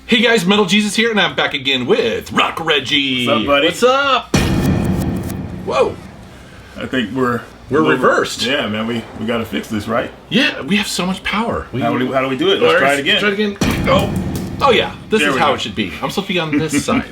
Hey guys, Metal Jesus here, and I'm back again with Rock Reggie. What's up, buddy? What's up? Whoa. I think we're reversed. Yeah, man, we got to fix this, right? Yeah, we have so much power. How do we do it? Let's try it again. Try it again. Oh yeah, this is how it should be. I'm supposed to be on this side.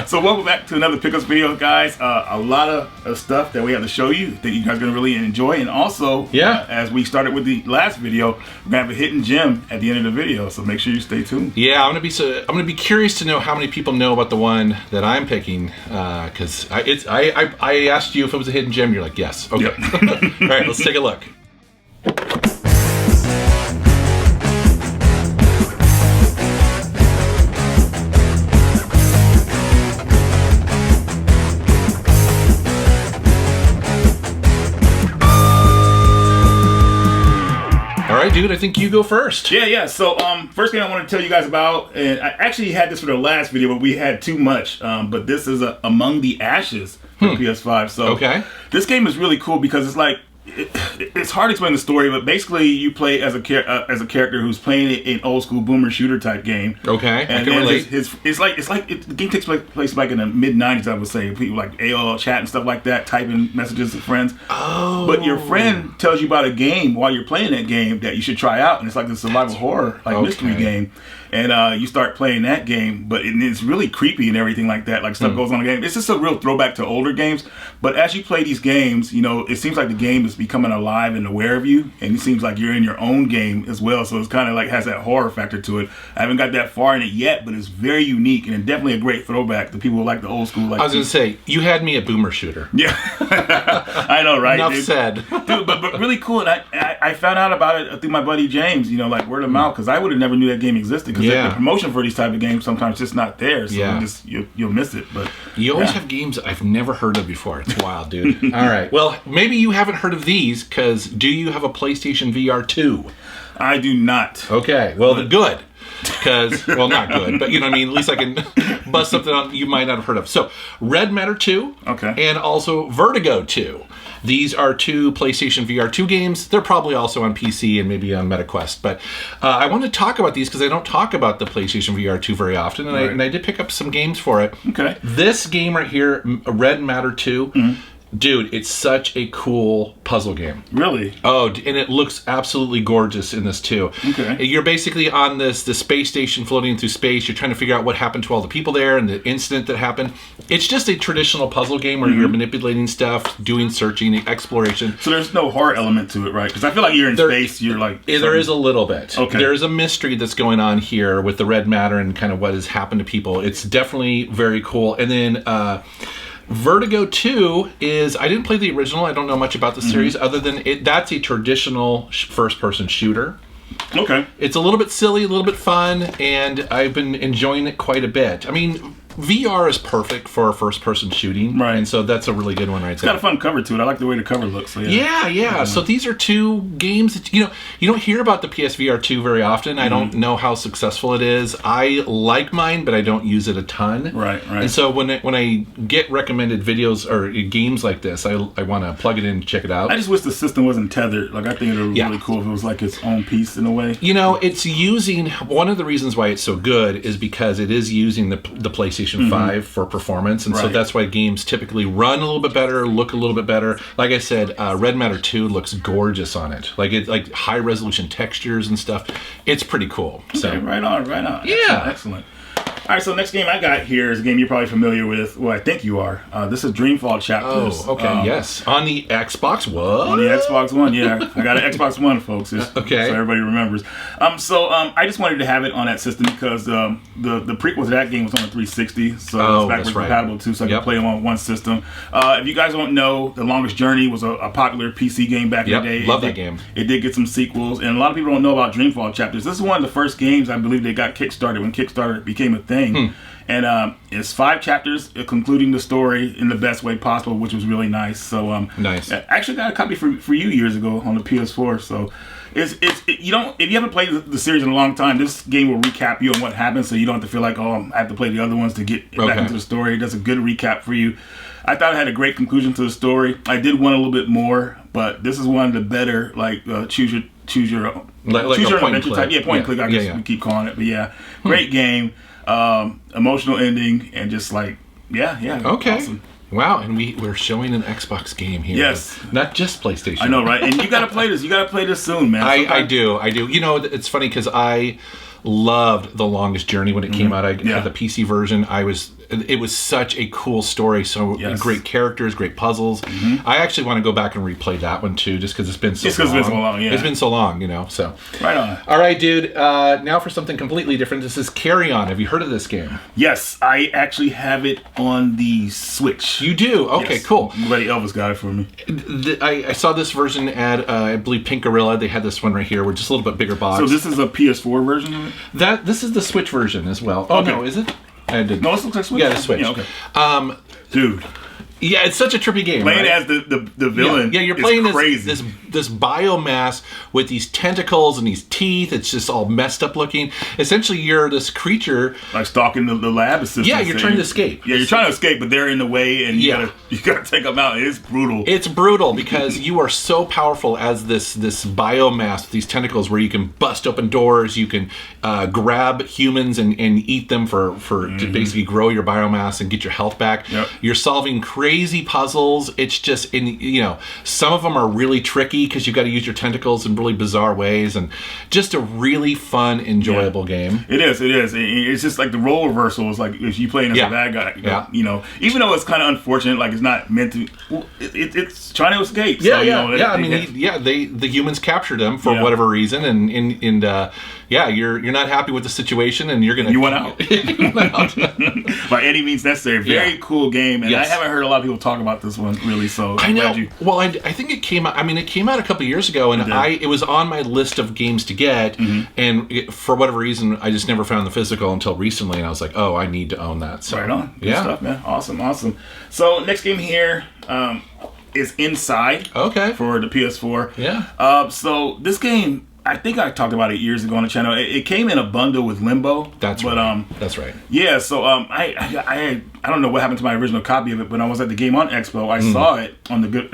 So welcome back to another Pickups video, guys. A lot of stuff that we have to show you that you guys are going to really enjoy. And also, as we started with the last video, we're going to have a hidden gem at the end of the video. So make sure you stay tuned. Yeah, I'm going to be curious to know how many people know about the one that I'm picking. Because I asked you if it was a hidden gem. You're like, yes. Okay. Yep. All right, let's take a look. Dude, I think you go first. Yeah. So, first thing I want to tell you guys about, and I actually had this for the last video, but we had too much. But this is Among the Ashes for PS5. So, this game is really cool because it's like it's hard to explain the story, but basically you play as a character who's playing an old school boomer shooter type game. Okay, and I can relate. The game takes place like in the mid '90s, I would say. People like AOL chat and stuff like that, typing messages to friends. Oh, but your friend tells you about a game while you're playing that game that you should try out, and it's like the survival horror mystery game. And you start playing that game, but it's really creepy and everything like that. Like stuff goes on in the game. It's just a real throwback to older games. But as you play these games, you know, it seems like the game is becoming alive and aware of you, and it seems like you're in your own game as well. So it's kind of like has that horror factor to it. I haven't got that far in it yet, but it's very unique and definitely a great throwback to people who like the old school. Like I was gonna say, you had me a boomer shooter. Yeah, I know, right? Enough said, dude. But really cool. And I found out about it through my buddy James. You know, like word of mouth, because I would have never knew that game existed. Because the promotion for these type of games sometimes just not there, so you'll miss it. But you always have games I've never heard of before. It's wild, dude. All right, well, maybe you haven't heard of these, because do you have a PlayStation VR 2? I do not. Okay, well, good. Because, well, not good, but you know what I mean? At least I can bust something on you might not have heard of. So, Red Matter 2, and also Vertigo 2. These are two PlayStation VR 2 games. They're probably also on PC and maybe on MetaQuest. But I want to talk about these because I don't talk about the PlayStation VR 2 very often, and I did pick up some games for it. Okay. This game right here, Red Matter 2, dude, it's such a cool puzzle game. Really? Oh, and it looks absolutely gorgeous in this too. Okay. You're basically on the space station floating through space. You're trying to figure out what happened to all the people there and the incident that happened. It's just a traditional puzzle game where you're manipulating stuff, doing searching, exploration. So there's no horror element to it, right? Because I feel like you're in space, you're like... There is a little bit. Okay. There is a mystery that's going on here with the red matter and kind of what has happened to people. It's definitely very cool. And then... Vertigo 2 is, I didn't play the original, I don't know much about the series other than that's a traditional first-person shooter. Okay. It's a little bit silly, a little bit fun, and I've been enjoying it quite a bit. I mean, VR is perfect for first-person shooting, right? And so that's a really good one, right? It's got a fun cover to it. I like the way the cover looks. So yeah. So these are two games that you don't hear about the PSVR 2 very often. I don't know how successful it is. I like mine, but I don't use it a ton. Right. And so when I get recommended videos or games like this, I want to plug it in and check it out. I just wish the system wasn't tethered. Like I think it would be really cool if it was like its own piece in a way. You know, it's using one of the reasons why it's so good is because it is using the PlayStation 5 for performance, and so that's why games typically run a little bit better, look a little bit better. Like I said, Red Matter 2 looks gorgeous on it. Like high resolution textures and stuff. It's pretty cool. So right on. Yeah, excellent. All right, so next game I got here is a game you're probably familiar with. Well, I think you are. This is Dreamfall Chapters. Oh, okay, yes. On the Xbox One? On the Xbox One, yeah. I got an Xbox One, folks. Okay. So everybody remembers. I just wanted to have it on that system because the prequel to that game was on the 360, so it's backwards compatible too, so I could play them on one system. If you guys don't know, The Longest Journey was a popular PC game back in the day. Love that game. It did get some sequels, and a lot of people don't know about Dreamfall Chapters. This is one of the first games I believe they got kickstarted when Kickstarter became a thing. And it's 5 chapters concluding the story in the best way possible, which was really nice. So nice. I actually got a copy for you years ago on the PS4. So if you haven't played the series in a long time, this game will recap you on what happened, so you don't have to feel like, I have to play the other ones to get back into the story. It does a good recap for you. I thought it had a great conclusion to the story. I did want a little bit more, but this is one of the better choose your choose your own, like choose a your point adventure and click. type. Yeah, point and click. I guess we keep calling it, but yeah, great game. Emotional ending and just like Okay. Awesome. Wow, and we're showing an Xbox game here. Yes. Not just PlayStation. I know, right? And you gotta play this. You gotta play this soon, man. I do. You know, it's funny because I loved The Longest Journey when it came out. I had the PC version. It was such a cool story. So great characters, great puzzles. I actually want to go back and replay that one too, just because it's been so long. It's been so long, It's been so long, you know. So right on. All right, dude. Now for something completely different. This is Carrion. Have you heard of this game? Yes, I actually have it on the Switch. You do? Okay, cool. Buddy Elvis got it for me. I saw this version at I believe Pink Gorilla. They had this one right here, with just a little bit bigger box. So this is a PS4 version of it? This is the Switch version as well. Oh no, is it? No, this looks like Switch. Yeah, the Switch. Yeah, okay. Dude. Yeah, it's such a trippy game. Playing as the villain. Yeah, you're playing this biomass with these tentacles and these teeth. It's just all messed up looking. Essentially, you're this creature like stalking the lab assistants. Yeah, you're trying to escape. Yeah, you're trying to escape, but they're in the way, and you gotta take them out. It's brutal. It's brutal because you are so powerful as this biomass with these tentacles, where you can bust open doors, you can grab humans and eat them for to basically grow your biomass and get your health back. Yep. You're solving crazy puzzles. It's just some of them are really tricky because you've got to use your tentacles in really bizarre ways, and just a really fun, enjoyable game. It is. It's just like the role reversal is like if you playing as a bad guy. You know, even though it's kind of unfortunate, like it's not meant to. It's trying to escape. The humans captured him for whatever reason, and you're not happy with the situation, and you went out. You went out. By any means necessary. Very cool game, and I haven't heard a lot of people talk about this one really. So I know. Well, I think it came out. I mean, it came out a couple years ago, and it was on my list of games to get, and for whatever reason, I just never found the physical until recently, and I was like, oh, I need to own that. So, right on. Good stuff, man. Awesome. So next game here is Inside. Okay. For the PS4. Yeah. So this game, I think I talked about it years ago on the channel. It came in a bundle with Limbo. That's right. That's right. Yeah, so I don't know what happened to my original copy of it, but I was at the Game On Expo. I saw it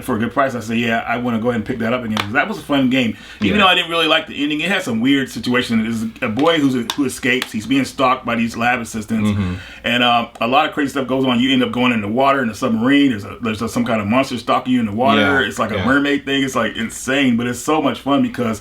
for a good price. I said, I want to go ahead and pick that up again, because that was a fun game. Even though I didn't really like the ending, it had some weird situation. There's a boy who escapes. He's being stalked by these lab assistants, and a lot of crazy stuff goes on. You end up going in the water in a submarine. There's some kind of monster stalking you in the water. It's like a mermaid thing. It's like insane, but it's so much fun because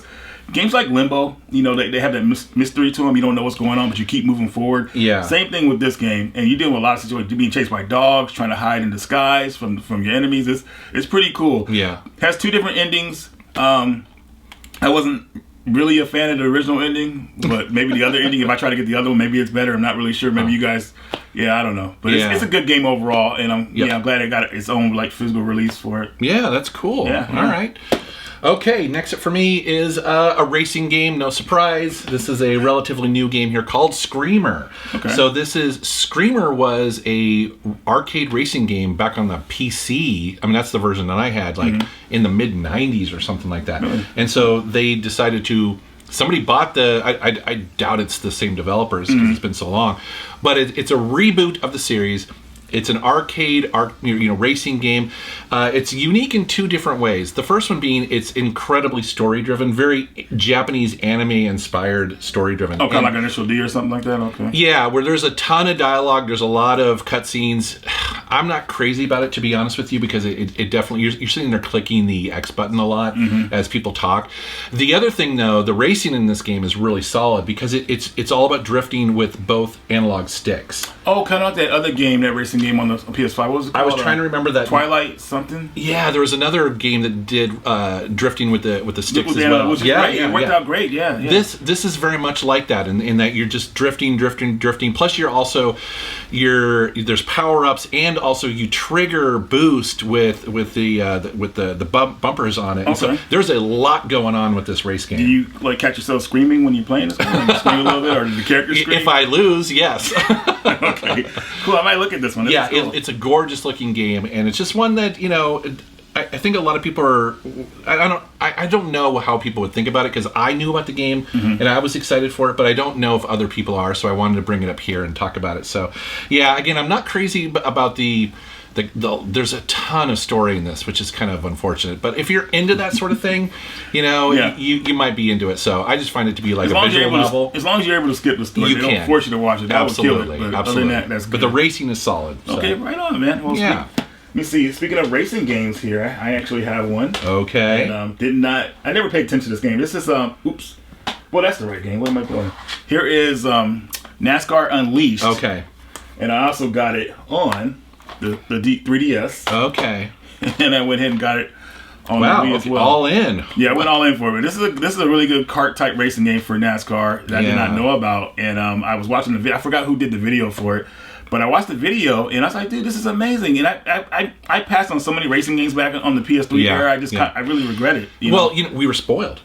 games like Limbo, they have that mystery to them. You don't know what's going on, but you keep moving forward. Yeah. Same thing with this game, and you deal with a lot of situations. You're being chased by dogs, trying to hide in disguise from your enemies. It's pretty cool. Yeah. Has two different endings. I wasn't really a fan of the original ending, but maybe the other ending, if I try to get the other one, maybe it's better. I'm not really sure. Maybe you guys, I don't know. But it's a good game overall, and I'm glad it got its own physical release for it. Yeah, that's cool. Yeah. All right. Okay, next up for me is a racing game. No surprise. This is a relatively new game here called Screamer. Okay. So Screamer was a arcade racing game back on the PC. I mean, that's the version that I had, in the mid 90s or something like that. Really? And so they decided somebody bought I doubt it's the same developers because it's been so long, but it's a reboot of the series. It's an arcade racing game. It's unique in two different ways. The first one being it's incredibly story-driven, very Japanese anime-inspired story-driven. Oh, kind of like Initial D or something like that? Okay. Yeah, where there's a ton of dialogue. There's a lot of cutscenes. I'm not crazy about it, to be honest with you, because it definitely... You're sitting there clicking the X button a lot as people talk. The other thing, though, the racing in this game is really solid because it's all about drifting with both analog sticks. Oh, kind of like that other game, that racing game on the PS5. What was it called? I was trying to remember that. Twilight something? Yeah, there was another game that did drifting with the sticks as well. Which is great. It worked out great, yeah. This is very much like that in that you're just drifting. Plus you're also there's power-ups, and also you trigger boost with the bumpers on it. Okay. And so there's a lot going on with this race game. Do you catch yourself screaming when you're playing this game? You scream a little bit, or do the characters scream? If I lose, yes. Okay, cool. I might look at this one. Cool. It's a gorgeous looking game, and it's just one that I think a lot of people are. I don't know how people would think about it, because I knew about the game and I was excited for it, but I don't know if other people are. So I wanted to bring it up here and talk about it. So, yeah, again, I'm not crazy about the there's a ton of story in this, which is kind of unfortunate. But if you're into that sort of thing, you might be into it. So I just find it to be like a visual novel. As long as you're able to skip the story, they don't force you to watch it. That Absolutely, would kill it. But absolutely. Other than that, that's good. But the racing is solid. So. Okay, right on, man. Well, let me see. Speaking of racing games here, I actually have one. Okay. And, I never paid attention to this game. This is oops. Well, that's the right game. What am I doing? Here is NASCAR Unleashed. Okay. And I also got it on the 3DS. Okay. And I went ahead and got it on the Wii as well. All in. Yeah, I went all in for it. This is a really good kart type racing game for NASCAR that I did not know about. And I was watching the video. I forgot who did the video for it. But I watched the video and I was like, dude, this is amazing. And I passed on so many racing games back on the PS3 era. I really regret it. Well, we were spoiled.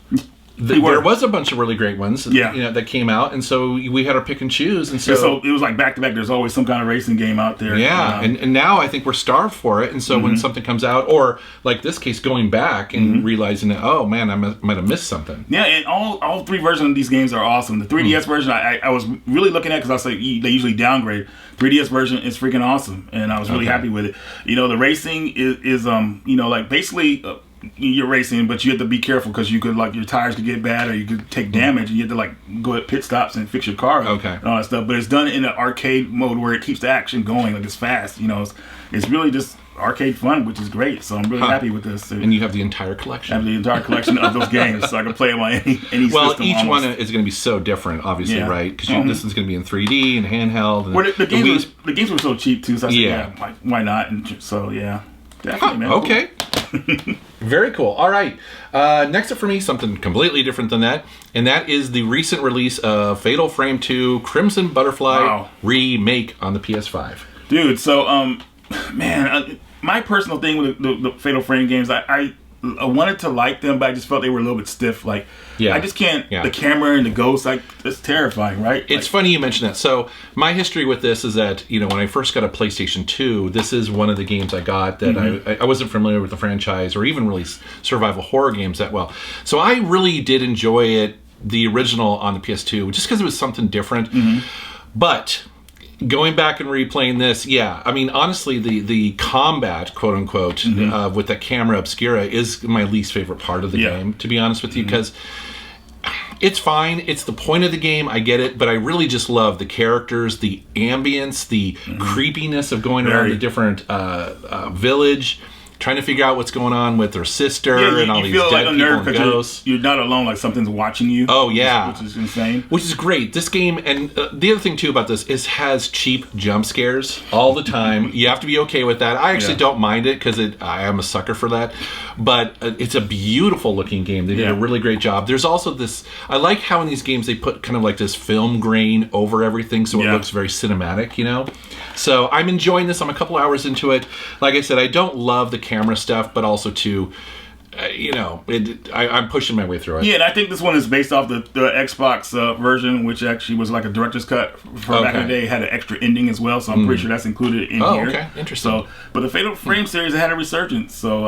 There was a bunch of really great ones that came out, and so we had our pick and choose. And so it was like back to back. There's always some kind of racing game out there. Yeah, and now I think we're starved for it. And so when something comes out, or like this case, going back and realizing that, oh man, I might have missed something. Yeah, and all three versions of these games are awesome. The 3DS version, I was really looking at because I was like, they usually downgrade. 3DS version is freaking awesome, and I was really happy with it. The racing is like basically. You're racing, but you have to be careful because you could your tires could get bad or you could take damage, and you have to go at pit stops and fix your car and all that stuff. But it's done in an arcade mode where it keeps the action going, it's fast. It's really just arcade fun, which is great. So I'm really happy with this. And you have the entire collection. I have the entire collection of those games, so I can play them on any system. Well, each one is going to be so different, obviously, right? Because this is going to be in 3D and handheld. And the games were so cheap too, so I said, why not? And so definitely, man. Okay. Very cool. All right. Next up for me, something completely different than that, and that is the recent release of Fatal Frame 2 Crimson Butterfly Remake on the PS5. Dude, so, man, my personal thing with the Fatal Frame games, I wanted to like them, but I just felt they were a little bit stiff. I just can't. The camera and the ghosts, it's terrifying, right? It's funny you mention that. So my history with this is that when I first got a PlayStation 2, this is one of the games I got that I wasn't familiar with the franchise or even really survival horror games that well. So I really did enjoy it, the original on the PS2, just because it was something different. But going back and replaying this, honestly, the combat, quote unquote, with the camera obscura is my least favorite part of the game, to be honest with you, because it's fine. It's the point of the game. I get it. But I really just love the characters, the ambience, the creepiness of going around the different village, trying to figure out what's going on with her sister and all these dead people and ghosts. You're not alone, something's watching you. Oh, yeah. Which is insane. Which is great. This game, and the other thing, too, about this is has cheap jump scares all the time. You have to be okay with that. I actually don't mind it because I am a sucker for that. But it's a beautiful looking game. They did a really great job. There's also this, I like how in these games they put kind of like this film grain over everything so it looks very cinematic, So I'm enjoying this. I'm a couple hours into it. Like I said, I don't love the camera stuff, but also I'm pushing my way through it. Yeah, and I think this one is based off the Xbox version, which actually was like a director's cut from back in the day. It had an extra ending as well, so I'm pretty sure that's included in here. Oh, okay, interesting. So, but the Fatal Frame series had a resurgence. So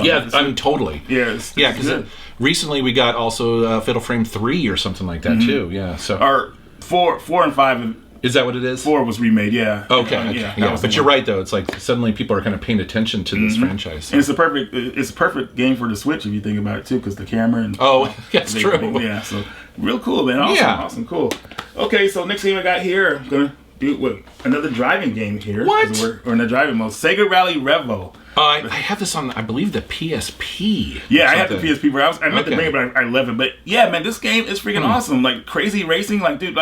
totally. Yeah, because recently we got also Fatal Frame 3 or something like that too. Yeah, so or 4 and 5. Is that what it is? 4 was remade, yeah. Okay, but you're right though. It's like suddenly people are kind of paying attention to this franchise. So. And it's a perfect game for the Switch if you think about it too, because the camera and that's true. Yeah, so real cool, man. Awesome, cool. Okay, so next game I got here, I'm gonna do another driving game here. What? We're in the driving mode. Sega Rally Revo. I have this on, I believe, the PSP. Yeah, I have the PSP, but I meant to bring it, but I left it. But yeah, man, this game is freaking awesome. Crazy racing, dude,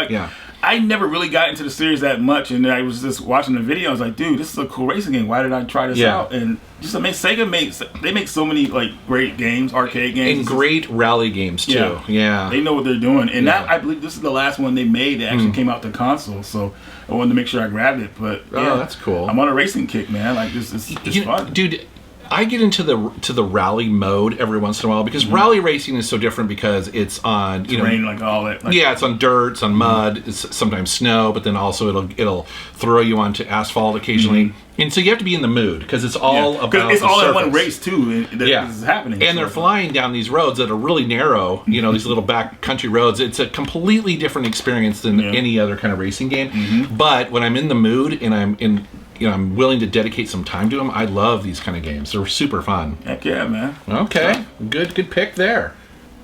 I never really got into the series that much, and I was just watching the video. I was like, dude, this is a cool racing game. Why did I try this out? And just Sega makes so many great games, arcade games, and great rally games too. Yeah, they know what they're doing. And now I believe this is the last one they made that actually came out to console. So I wanted to make sure I grabbed it. But that's cool. I'm on a racing kick, man. It's fun, dude. I get into the rally mode every once in a while because rally racing is so different because it's on terrain, all that. It's on dirt, it's on mud, it's sometimes snow, but then also it'll throw you onto asphalt occasionally, and so you have to be in the mood because it's all about it's all surface. in one race too. This is happening, and they're flying down these roads that are really narrow. These little back country roads. It's a completely different experience than any other kind of racing game. But when I'm in the mood and I'm in I'm willing to dedicate some time to them. I love these kind of games. They're super fun. Heck yeah, man. Okay, good pick there.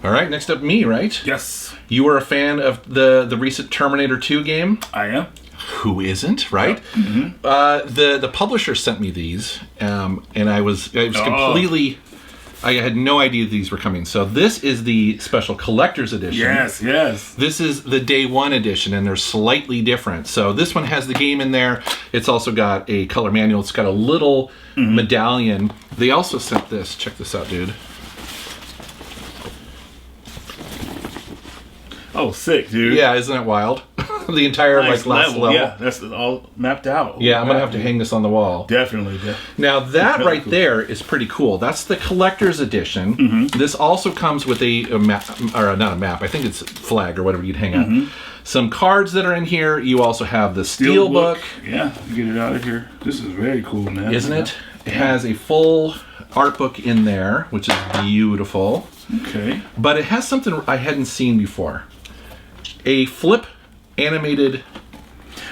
All right, next up me, right? Yes. You were a fan of the recent Terminator 2 game? I am. Who isn't, right? Yep. Mm-hmm. The publisher sent me these, and I was completely... I had no idea these were coming. So this is the special collector's edition. Yes. This is the day one edition, and they're slightly different. So this one has the game in there. It's also got a color manual. It's got a little medallion. They also sent this. Check this out, dude. Oh, sick, dude. Yeah, isn't that wild? The entire last level. Yeah, that's all mapped out. Yeah, I'm going to have to hang this on the wall. Definitely. Now, that really right there is pretty cool. That's the collector's edition. Mm-hmm. This also comes with a map, or not a map, I think it's a flag or whatever you'd hang up. Some cards that are in here. You also have the Steelbook. Yeah, get it out of here. This is very cool, man. Isn't it? It has a full art book in there, which is beautiful. Okay. But it has something I hadn't seen before. A flip animated.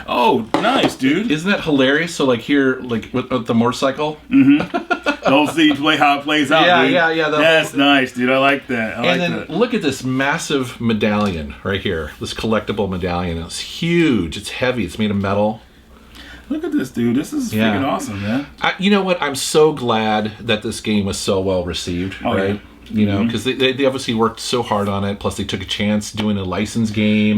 Oh, nice, dude. Isn't that hilarious? So like here, like with the motorcycle. Don't see how it plays out, dude. Yeah. That's nice, dude. I like that. And then look at this massive medallion right here. This collectible medallion. It's huge. It's heavy. It's made of metal. Look at this, dude. This is freaking awesome, man. You know what? I'm so glad that this game was so well received, right? Yeah. You know, because they obviously worked so hard on it. Plus, they took a chance doing a licensed game.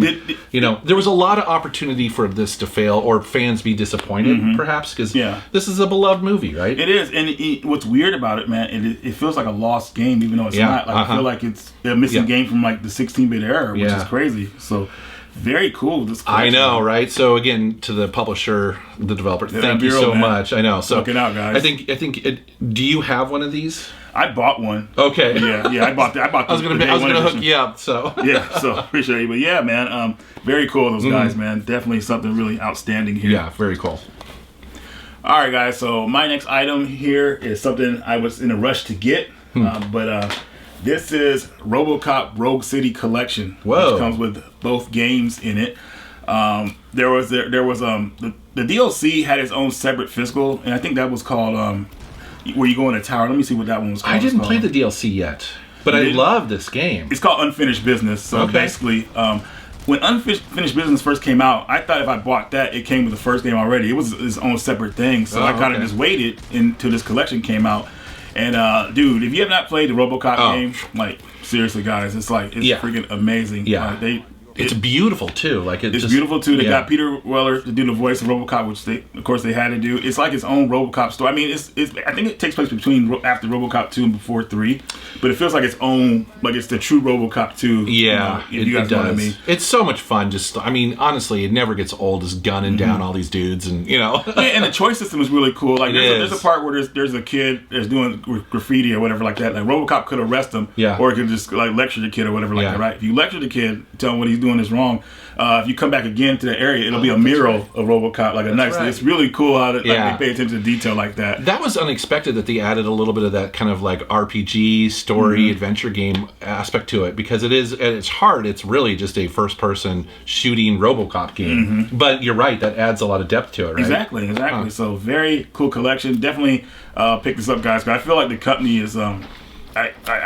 There was a lot of opportunity for this to fail or fans be disappointed, perhaps, because this is a beloved movie, right? It is. And what's weird about it, man, it feels like a lost game, even though it's not. Like, I feel like it's a missing game from like the 16-bit era, which is crazy. So, very cool. This I know, right? So again, to the publisher, the developer, thank you so much. I know. So, looking out, guys. I think. Do you have one of these? I bought one. Okay. Yeah, I bought. I was gonna hook you up. So so appreciate you. But yeah, man, very cool those guys, man. Definitely something really outstanding here. Yeah, very cool. All right, guys. So my next item here is something I was in a rush to get, but this is Robocop Rogue City Collection, which comes with both games in it. The DLC had its own separate physical, and I think that was called where you go in a tower. Let me see what that one was called. I didn't play the DLC yet, but I love this game. It's called Unfinished Business. So basically, when Unfinished Business first came out, I thought if I bought that, it came with the first game already. It was its own separate thing. So I kind of just waited until this collection came out. And dude, if you have not played the Robocop game, like seriously, guys, it's freaking amazing. Yeah. It's beautiful too. Like it's beautiful too. They got Peter Weller to do the voice of Robocop, which they had to do. It's like its own Robocop story. I mean, I think it takes place after Robocop 2 and before 3, but it feels like its own, like it's the true Robocop 2. Yeah, if you guys know what I mean. It's so much fun. Honestly, it never gets old. Just gunning down all these dudes, and and the choice system is really cool. Like there's a part where there's a kid that's doing graffiti or whatever like that. Like Robocop could arrest him, or it could just like lecture the kid or whatever like that. Right? If you lecture the kid, tell him what he's doing is wrong. If you come back again to the area, it'll be a mural of Robocop, like a nice. Right. It's really cool how they pay attention to detail like that. That was unexpected that they added a little bit of that kind of like RPG story adventure game aspect to it, because it is at its heart, it's really just a first-person shooting Robocop game. But you're right, that adds a lot of depth to it, right? Exactly. So very cool collection. Definitely pick this up, guys. But I feel like the company is. I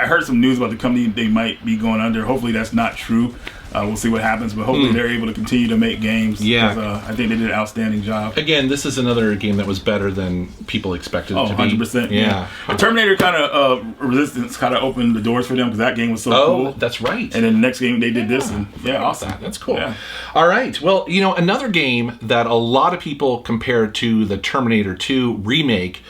heard some news about the company. They might be going under. Hopefully that's not true. We'll see what happens, but hopefully they're able to continue to make games. Yeah, I think they did an outstanding job. Again, this is another game that was better than people expected it to be. 100%. Yeah. The Terminator kind of Resistance kind of opened the doors for them because that game was so cool. That's right. And then the next game they did this, and awesome. That's cool. Yeah. All right. Well, another game that a lot of people compared to the Terminator 2 remake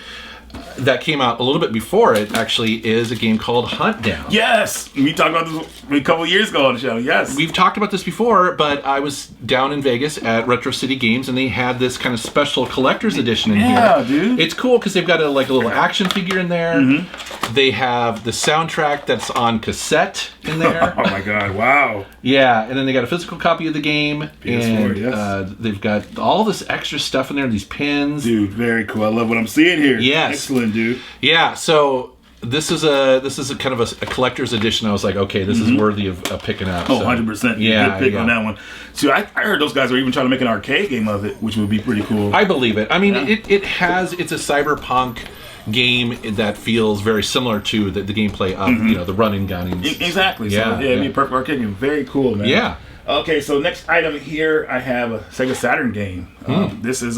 that came out a little bit before it actually is a game called Huntdown. Yes! We talked about this a couple years ago on the show, yes. We've talked about this before, but I was down in Vegas at Retro City Games, and they had this kind of special collector's edition in here. Yeah, dude. It's cool because they've got a little action figure in there. They have the soundtrack that's on cassette in there. Oh my god, wow. Yeah, and then they got a physical copy of the game. PS4, and they've got all this extra stuff in there, these pins. Dude, very cool. I love what I'm seeing here. Yes. Excellent, dude. Yeah, so this is a kind of a collector's edition. I was like, okay, this is worthy of picking up. Oh, 100%. Yeah, good pick on that one. So I heard those guys are even trying to make an arcade game of it, which would be pretty cool. I believe it. I mean, it's a cyberpunk game that feels very similar to the gameplay of the run and gunning. Exactly. So it'd be a perfect arcade game. Very cool, man. Yeah. Okay, so next item here, I have a Sega Saturn game. This is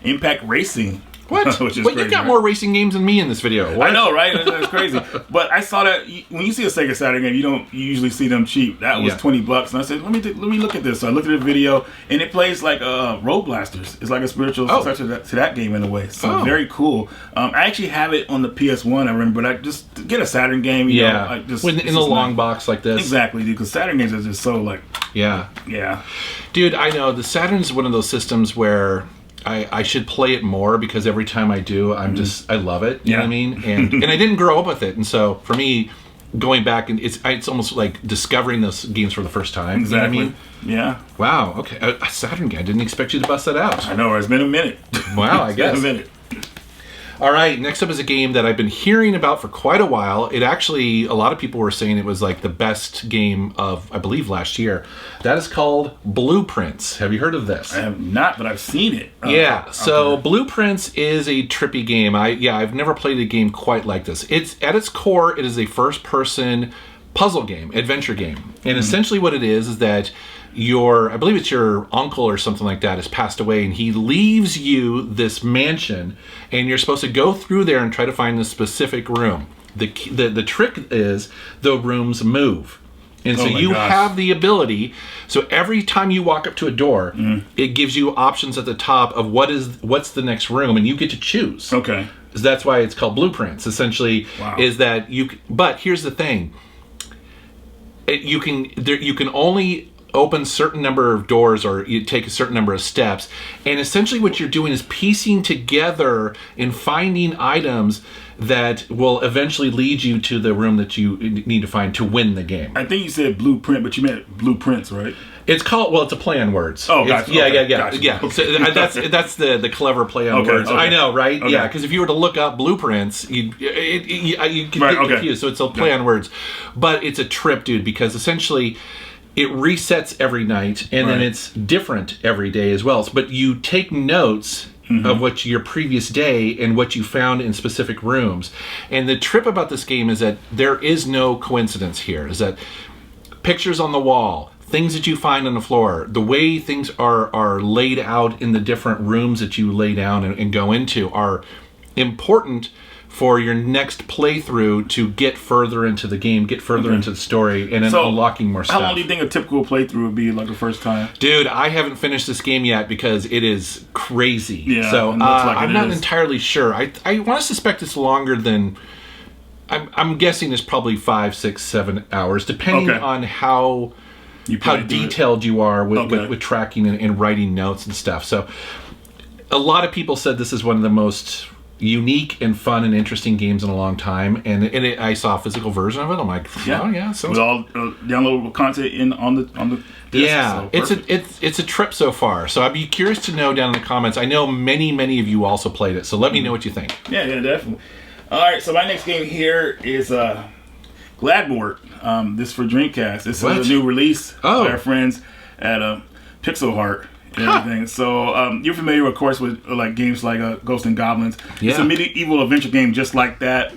Impact Racing. What? Which is But crazy, you got more racing games than me in this video. What? I know, right? That's crazy. But I saw that when you see a Sega Saturn game, you usually see them cheap. That was $20, and I said, let me look at this. So I looked at the video, and it plays like Road Blasters. It's like a spiritual successor to that game in a way. So very cool. I actually have it on the PS1. I remember, but I just get a Saturn game. You know, just in the long box like this. Exactly, because Saturn games are just so like. Yeah. Yeah. Dude, I know the Saturn's one of those systems where I should play it more, because every time I do, I love it. You know what I mean? And I didn't grow up with it, and so for me, going back and it's almost like discovering those games for the first time. Exactly. You know what I mean? Yeah. Wow. Okay. A Saturn game. I didn't expect you to bust that out. I know. It's been a minute. Wow. I guess. It's been a minute. All right, next up is a game that I've been hearing about for quite a while. It actually, a lot of people were saying it was like the best game of, I believe, last year. That is called Blueprints. Have you heard of this? I have not, but I've seen it. So Blueprints is a trippy game. I've never played a game quite like this. It's at its core, it is a first-person puzzle game, adventure game. And essentially what it is that I believe it's your uncle or something like that has passed away, and he leaves you this mansion, and you're supposed to go through there and try to find the specific room. The trick is the rooms move. And so you have the ability, so every time you walk up to a door, it gives you options at the top of what's the next room, and you get to choose. Okay. So that's why it's called Blueprints, essentially, is that but here's the thing. You can only open certain number of doors, or you take a certain number of steps, and essentially what you're doing is piecing together and finding items that will eventually lead you to the room that you need to find to win the game. I think you said blueprint, but you meant blueprints, right? It's called, it's a play on words. Oh, gotcha. Yeah. Gotcha. So that's the clever play on words. Okay. I know, right? Okay. Yeah, because if you were to look up blueprints, you could get confused. So it's a play on words, but it's a trip, dude, because essentially it resets every night, and then it's different every day as well. But you take notes of what your previous day and what you found in specific rooms. And the trip about this game is that there is no coincidence here. Is that pictures on the wall, things that you find on the floor, the way things are laid out in the different rooms that you lay down and go into are important for your next playthrough to get further into the game, get further into the story, and then unlocking more stuff. How long do you think a typical playthrough would be, like the first time? Dude, I haven't finished this game yet because it is crazy. Yeah, so I'm not entirely sure. I want to suspect it's longer than... I'm guessing it's probably 5, 6, 7 hours, depending on how detailed you are with tracking and writing notes and stuff. So a lot of people said this is one of the most unique and fun and interesting games in a long time, and I saw a physical version of it. I'm like, so with all downloadable content on the disc, so it's a trip so far. So I'd be curious to know down in the comments. I know many of you also played it, so let me know what you think. Yeah, definitely. All right, so my next game here is Gladmort. This for Dreamcast. This is a new release by our friends at Pixel Heart. And everything. So you're familiar, of course, with like games like Ghosts and Goblins. Yeah. It's a medieval adventure game just like that.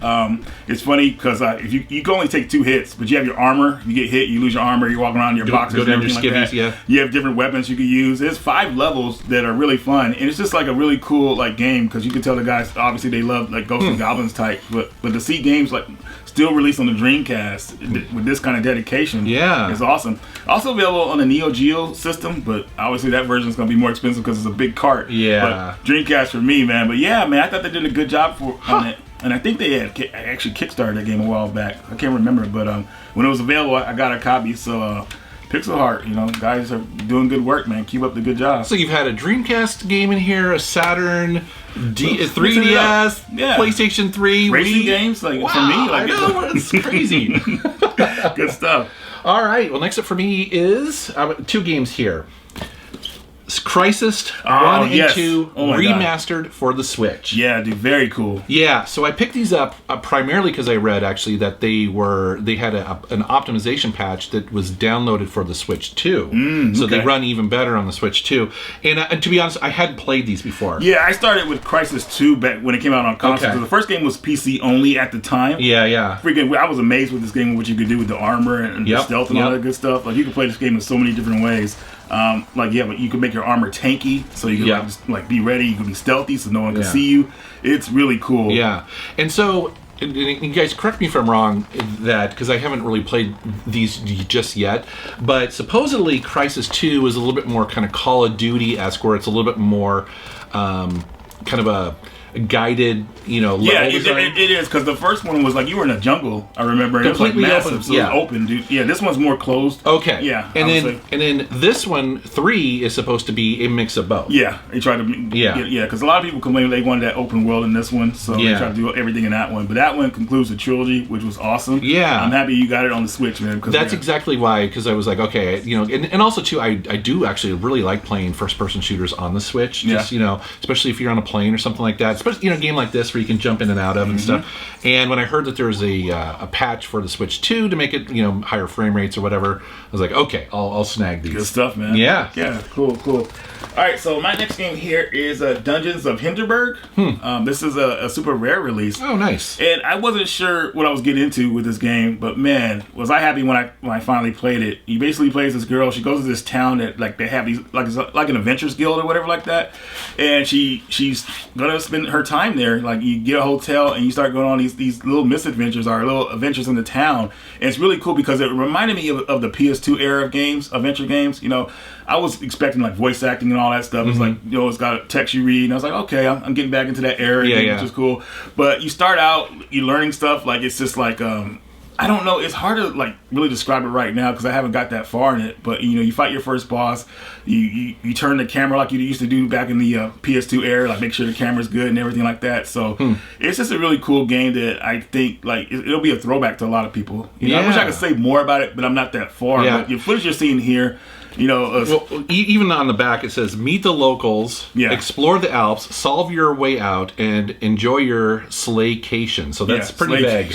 It's funny because if you can only take 2 hits, but you have your armor. You get hit, you lose your armor. You're walking around in your boxes and everything like that. Yeah. You have different weapons you can use. There's 5 levels that are really fun, and it's just like a really cool like game because you can tell the guys obviously they love like Ghosts and Goblins type, but to see games like still released on the Dreamcast with this kind of dedication, is awesome. Also available on the Neo Geo system, but obviously that version is going to be more expensive because it's a big cart. Yeah. But Dreamcast for me, man. But yeah, man, I thought they did a good job on it. And I think they had actually kickstarted that game a while back. I can't remember, but when it was available, I got a copy. So Pixel Heart, guys are doing good work, man. Keep up the good job. So you've had a Dreamcast game in here, a Saturn, 3DS, PlayStation 3, racing games, for me, I know, it's crazy. Good stuff. All right. Well, next up for me is 2 games here. Crysis 1 and 2 remastered for the Switch. Yeah, dude, very cool. Yeah, so I picked these up primarily because I read actually that they had an optimization patch that was downloaded for the Switch 2. So they run even better on the Switch 2. And to be honest, I hadn't played these before. Yeah, I started with Crysis 2 back when it came out on console. Okay. The first game was PC only at the time. Yeah. Freaking, I was amazed with this game, what you could do with the armor and the stealth and all that good stuff. Like, you can play this game in so many different ways. But you can make your armor tanky, so you can be ready. You can be stealthy, so no one can see you. It's really cool. Yeah, and so you guys correct me if I'm wrong, that because I haven't really played these just yet, but supposedly Crysis 2 is a little bit more kind of Call of Duty-esque, where it's a little bit more kind of a guided, level design. It is, because the first one was like you were in a jungle. I remember it was like massive, open. So it was open, dude. Yeah, this one's more closed. Okay. Yeah, and then this one 3 is supposed to be a mix of both. Yeah, they tried to. Because a lot of people complained they wanted that open world in this one, so they tried to do everything in that one. But that one concludes the trilogy, which was awesome. Yeah, I'm happy you got it on the Switch, man. That's exactly why, because I was like, okay, and also too, I do actually really like playing first-person shooters on the Switch. Just especially if you're on a plane or something like that. Especially a game like this where you can jump in and out of and stuff. And when I heard that there was a patch for the Switch 2 to make it higher frame rates or whatever, I was like, okay, I'll snag these. Good stuff, man. Yeah. Cool. All right, so my next game here is Dungeons of Hinterberg. This is a super rare release. Oh, nice. And I wasn't sure what I was getting into with this game, but man, was I happy when I finally played it. You basically play as this girl. She goes to this town that they have these like an adventures guild or whatever like that, and she's gonna spend her time there. Like, you get a hotel and you start going on these little misadventures or little adventures in the town, and it's really cool because it reminded me of the PS2 era of games, adventure games. I was expecting like voice acting and all that stuff. It's like, it's got a text you read, and I was like, okay, I'm getting back into that era again, which is cool. But you start out, you're learning stuff, like it's just like I don't know, it's hard to like really describe it right now because I haven't got that far in it. But you fight your first boss, you turn the camera like you used to do back in the PS2 era, like make sure the camera's good and everything like that. So it's just a really cool game that I think like it'll be a throwback to a lot of people. I wish I could say more about it, but I'm not that far. But your footage you're seeing here, even on the back it says meet the locals, explore the Alps, solve your way out, and enjoy your slaycation. So that's pretty vague.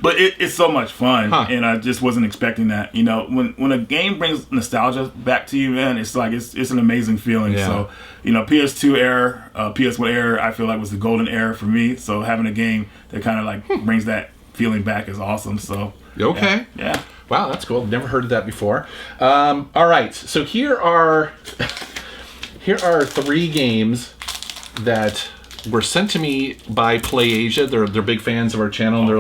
But it's so much fun, and I just wasn't expecting that. When a game brings nostalgia back to you, man, it's like it's an amazing feeling. So PS2 era, PS1 era, I feel like was the golden era for me. So having a game that kind of like brings that feeling back is awesome. So yeah. Wow, that's cool. Never heard of that before. All right, so here are 3 games that were sent to me by PlayAsia. They're big fans of our channel, and they're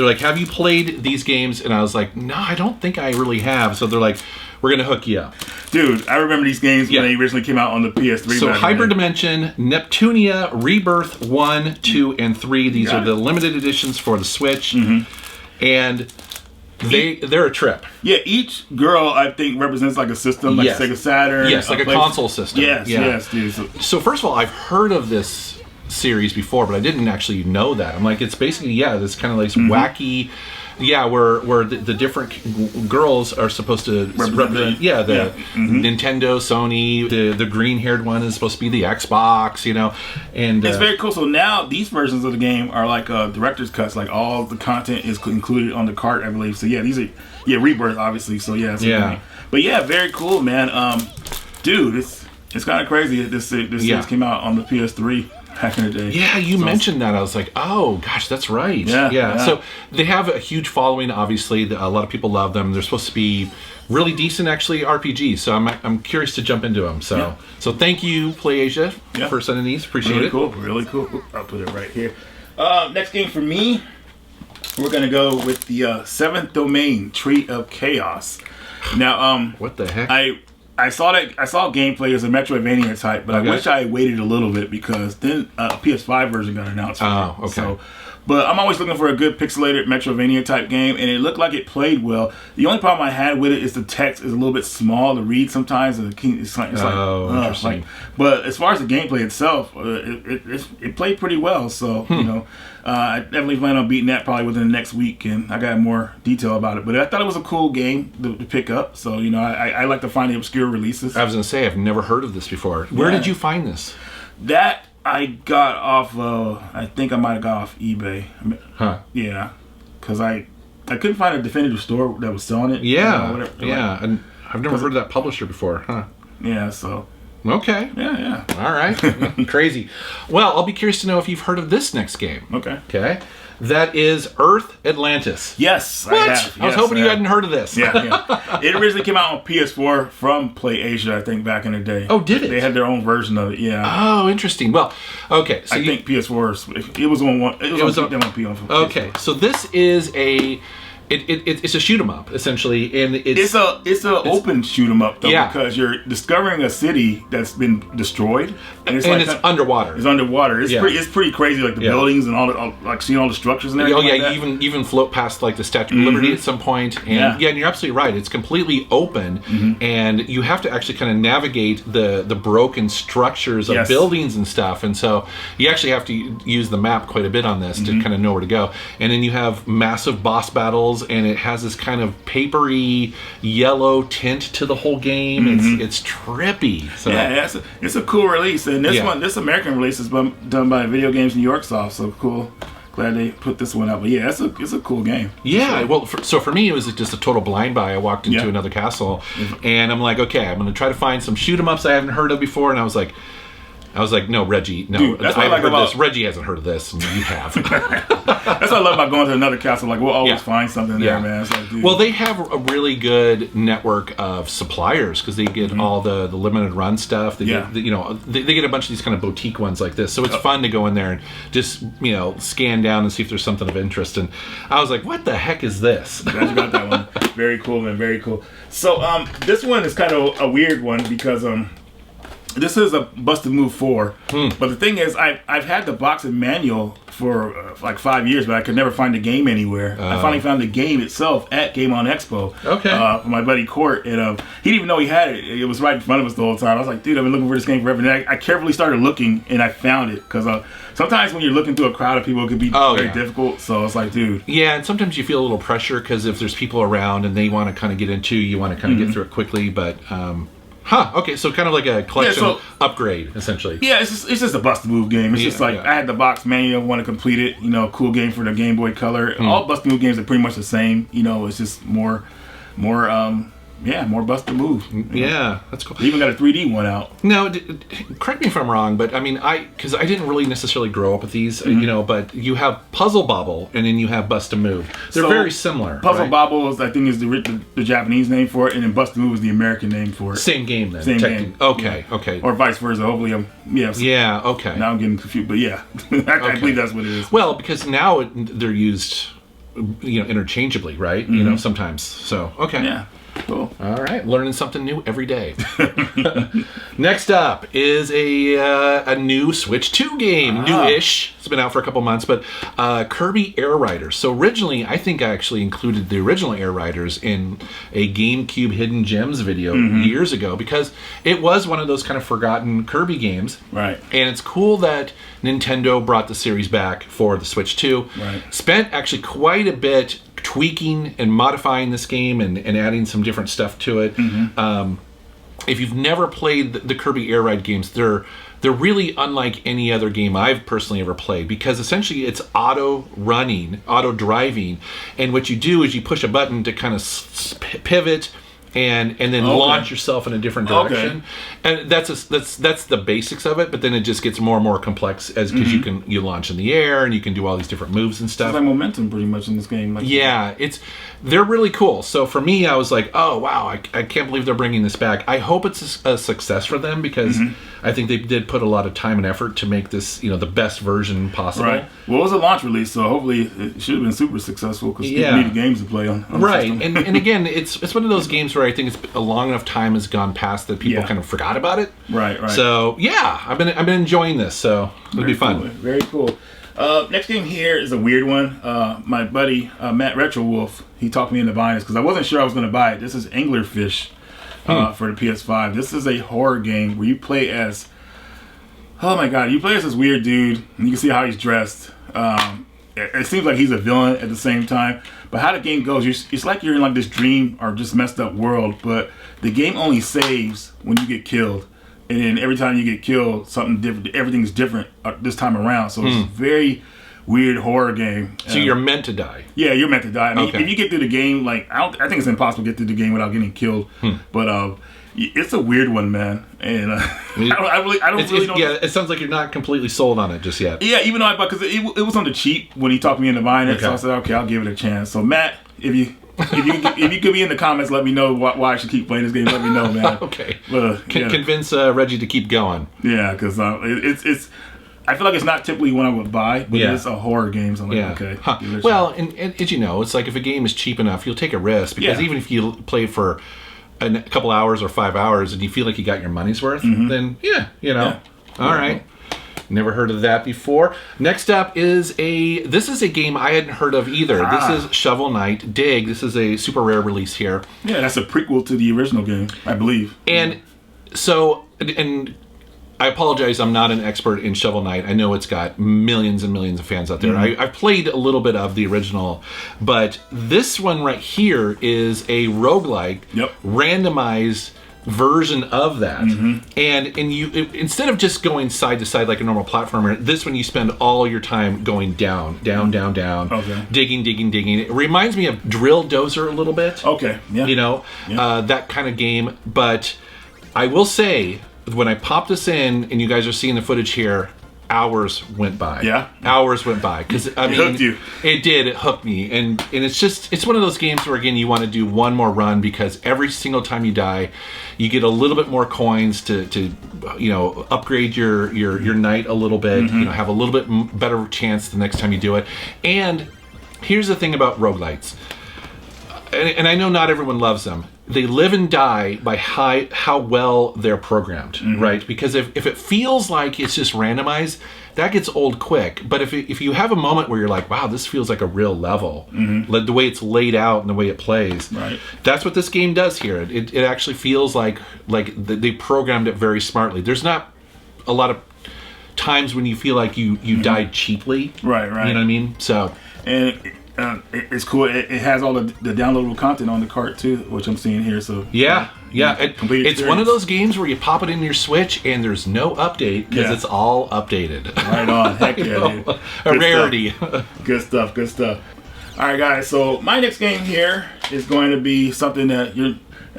like, have you played these games? And I was like, no, I don't think I really have. So they're like, we're gonna hook you up. Dude, I remember these games when they originally came out on the PS3. So Hyperdimension Neptunia, Rebirth 1, 2, and 3. These are the limited editions for the Switch, and they're a trip. Yeah, each girl I think represents like a system, like Sega Saturn. Yes, like a console system. Yes, dude. So first of all, I've heard of this series before, but I didn't actually know that. I'm like, it's basically this kind of like wacky. Yeah, where the different girls are supposed to represent. Nintendo, Sony. The green-haired one is supposed to be the Xbox. And it's very cool. So now these versions of the game are like director's cuts. Like all the content is included on the cart, I believe. So these are Rebirth, obviously. So but very cool, man. Dude, it's kind of crazy that this series came out on the PS3. Back in the day. Yeah, you mentioned that. I was like, oh, gosh, that's right. Yeah. So they have a huge following, obviously. A lot of people love them. They're supposed to be really decent, actually, RPGs. So I'm curious to jump into them. So thank you, PlayAsia, for sending these. Appreciate it. Really cool. I'll put it right here. Next game for me, we're going to go with the Seventh Domain, Tree of Chaos. Now, what the heck? I saw gameplay as a Metroidvania type, but I wish I waited a little bit because then a PS5 version got announced. Oh, okay. So, but I'm always looking for a good pixelated Metroidvania type game, and it looked like it played well. The only problem I had with it is the text is a little bit small to read sometimes. Interesting. But as far as the gameplay itself, it played pretty well. So I definitely plan on beating that probably within the next week, and I got more detail about it. But I thought it was a cool game to pick up. So I like to find the obscure obscure releases. I was going to say, I've never heard of this before. Where did you find this? That I got off, I think I might have got off eBay. Huh. Yeah. Because I couldn't find a definitive store that was selling it. Yeah. Whatever. Yeah. And I've never heard of that publisher before. Huh. Yeah, so. Okay. Yeah. All right. Crazy. Well, I'll be curious to know if you've heard of this next game. Okay. That is Earth Atlantis. Yes, what? I was hoping you hadn't heard of this. Yeah. It originally came out on PS4 from PlayAsia, I think, back in the day. Oh, did it? They had their own version of it. Yeah. Oh, interesting. Well, okay. So I think PS4. It was on one. It was on PS4. Okay. So this is a. It's a shoot 'em up essentially, and it's open shoot 'em up though, because you're discovering a city that's been destroyed, and it's underwater. It's underwater. It's pretty crazy, like the buildings and like seeing all the structures and everything. Oh yeah, you even float past like the Statue of Liberty at some point, and and you're absolutely right. It's completely open, and you have to actually kind of navigate the broken structures of buildings and stuff, and so you actually have to use the map quite a bit on this to kind of know where to go. And then you have massive boss battles. And it has this kind of papery yellow tint to the whole game. It's trippy. So. Yeah, it's a cool release. And this American release is done by Video Games New York Soft. So cool. Glad they put this one out. But yeah, it's a cool game. Yeah, well, so for me, it was just a total blind buy. I walked into another castle, and I'm like, okay, I'm going to try to find some shoot 'em ups I haven't heard of before. And I was like, no, Reggie, no. Dude, that's what I like about this. Reggie hasn't heard of this, and you have. That's what I love about going to another castle. Like, we'll always find something there, man. It's like, dude. Well, they have a really good network of suppliers because they get all the limited run stuff. They get, they get a bunch of these kind of boutique ones like this. So it's fun to go in there and just scan down and see if there's something of interest. And I was like, what the heck is this? Glad you got that one. Very cool, man. Very cool. So this one is kind of a weird one because this is a Busted Move 4, but the thing is, I've had the box and manual for like 5 years, but I could never find the game anywhere. I finally found the game itself at Game On Expo. For my buddy Court, and he didn't even know he had it. It was right in front of us the whole time. I was like, dude, I've been looking for this game forever. And I carefully started looking, and I found it because sometimes when you're looking through a crowd of people, it can be very difficult. So it's like, dude. Yeah, and sometimes you feel a little pressure because if there's people around and they want to kind of get into, you want to kind of get through it quickly, but. Okay, so kind of like a collection upgrade, essentially. Yeah, it's just a Busted Move game. It's just like, I had the box manual, want to complete it, cool game for the Game Boy Color. All Busted Move games are pretty much the same, it's just more Busted Move. Yeah, that's cool. They even got a 3D one out. No, correct me if I'm wrong, but I mean, because I didn't really necessarily grow up with these, but you have Puzzle Bobble and then you have Bust a Move. They're very similar. Puzzle Bobble is, I think, is the Japanese name for it, and then Bust a Move is the American name for it. Same game then. Same game. Okay. Or vice versa. Hopefully, Yeah. Okay. Now I'm getting confused, but yeah, I believe that's what it is. Well, because now they're used, interchangeably, right? Sometimes. So okay. Yeah. Cool. All right, learning something new every day. Next up is a new Switch 2 game, new-ish. It's been out for a couple months, but Kirby Air Riders. So originally, I think I actually included the original Air Riders in a GameCube Hidden Gems video years ago because it was one of those kind of forgotten Kirby games. Right. And it's cool that Nintendo brought the series back for the Switch 2. Right. Spent actually quite a bit tweaking and modifying this game and adding some different stuff to it. If you've never played the Kirby Air Ride games, they're really unlike any other game I've personally ever played because essentially it's auto driving, and what you do is you push a button to kind of pivot and then launch yourself in a different direction. And that's the basics of it, but then it just gets more and more complex because you launch in the air and you can do all these different moves and stuff. It's like momentum pretty much in this game. They're really cool. So for me, I was like, oh wow, I can't believe they're bringing this back. I hope it's a success for them because I think they did put a lot of time and effort to make this the best version possible. Right. Well, it was a launch release, so hopefully it should have been super successful because people need games to play on right. And again, it's one of those games where I think it's a long enough time has gone past that people kind of forgot about it. Right. So yeah, I've been enjoying this, so it'll be fun. Cool. Very cool. Next game here is a weird one. My buddy Matt Retrowolf, he talked me into buying this because I wasn't sure I was going to buy it. This is Anglerfish for the PS5. This is a horror game where you play as, oh my god, you play as this weird dude, and you can see how he's dressed. It seems like he's a villain at the same time. But how the game goes, it's like you're in like this dream or just messed up world. But the game only saves when you get killed. And then every time you get killed, something different. Everything's different this time around. So it's a very weird horror game. So you're meant to die. Yeah, you're meant to die. I mean, if you get through the game, like I think it's impossible to get through the game without getting killed. But it's a weird one, man. And I don't really know. Yeah, it sounds like you're not completely sold on it just yet. Yeah, even though because it was on the cheap when he talked me into buying it, so I said, okay, I'll give it a chance. So Matt, if you could be in the comments, let me know why I should keep playing this game. Let me know, man. Okay. But, convince Reggie to keep going. Yeah, because it's. I feel like it's not typically one I would buy, but it's a horror game. So I'm like, okay. Huh. Well, and as you know, it's like if a game is cheap enough, you'll take a risk because even if you play for a couple hours or 5 hours and you feel like you got your money's worth, then all right. Never heard of that before. Next up is this is a game I hadn't heard of either. This is Shovel Knight Dig. This is a super rare release here. Yeah, that's a prequel to the original game, I believe. And so, and I apologize, I'm not an expert in Shovel Knight. I know it's got millions and millions of fans out there. I've played a little bit of the original, but this one right here is a roguelike, randomized version of that. And you instead of just going side to side like a normal platformer, this one you spend all your time going down, digging. It reminds me of Drill Dozer a little bit. Okay. Yeah. That kind of game. But I will say, when I popped this in, and you guys are seeing the footage here, hours went by. Yeah, hours went by because I mean, hooked you. It did. It hooked me, and it's one of those games where again you want to do one more run because every single time you die, you get a little bit more coins to upgrade your knight a little bit. Have a little bit better chance the next time you do it. And here's the thing about roguelites, and I know not everyone loves them. They live and die by how well they're programmed, right? Because if it feels like it's just randomized, that gets old quick. But if you have a moment where you're like, wow, this feels like a real level, the way it's laid out and the way it plays, right? That's what this game does here. It actually feels like they programmed it very smartly. There's not a lot of times when you feel like you died cheaply, right? You know what I mean? So it's cool. It has all the downloadable content on the cart too, which I'm seeing here. So it's one of those games where you pop it in your Switch and there's no update because it's all updated. Right on, heck yeah, dude. A rarity. Good stuff. All right, guys. So my next game here is going to be something that I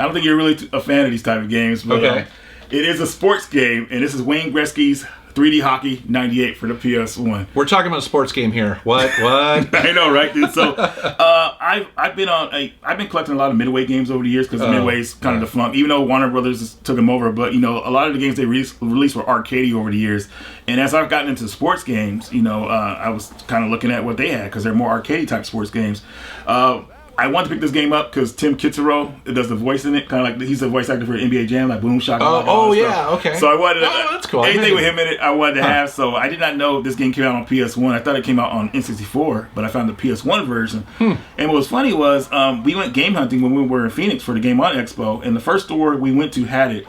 don't think you're really a fan of these type of games, but it is a sports game, and this is Wayne Gretzky's 3D Hockey 98 for the PS1. We're talking about a sports game here. What? I know, right, dude? So I've been collecting a lot of Midway games over the years because Midway's kind of defunct, even though Warner Brothers took them over. But a lot of the games they released were arcadey over the years. And as I've gotten into sports games, I was kind of looking at what they had because they're more arcadey type sports games. I wanted to pick this game up because Tim Kitzrow does the voice in it, kind of like he's the voice actor for NBA Jam, like Boom Shaka. Okay. So I wanted that's cool. Anything with him in it, I wanted to have. So I did not know this game came out on PS1. I thought it came out on N64, but I found the PS1 version. And what was funny was we went game hunting when we were in Phoenix for the Game On Expo, and the first store we went to had it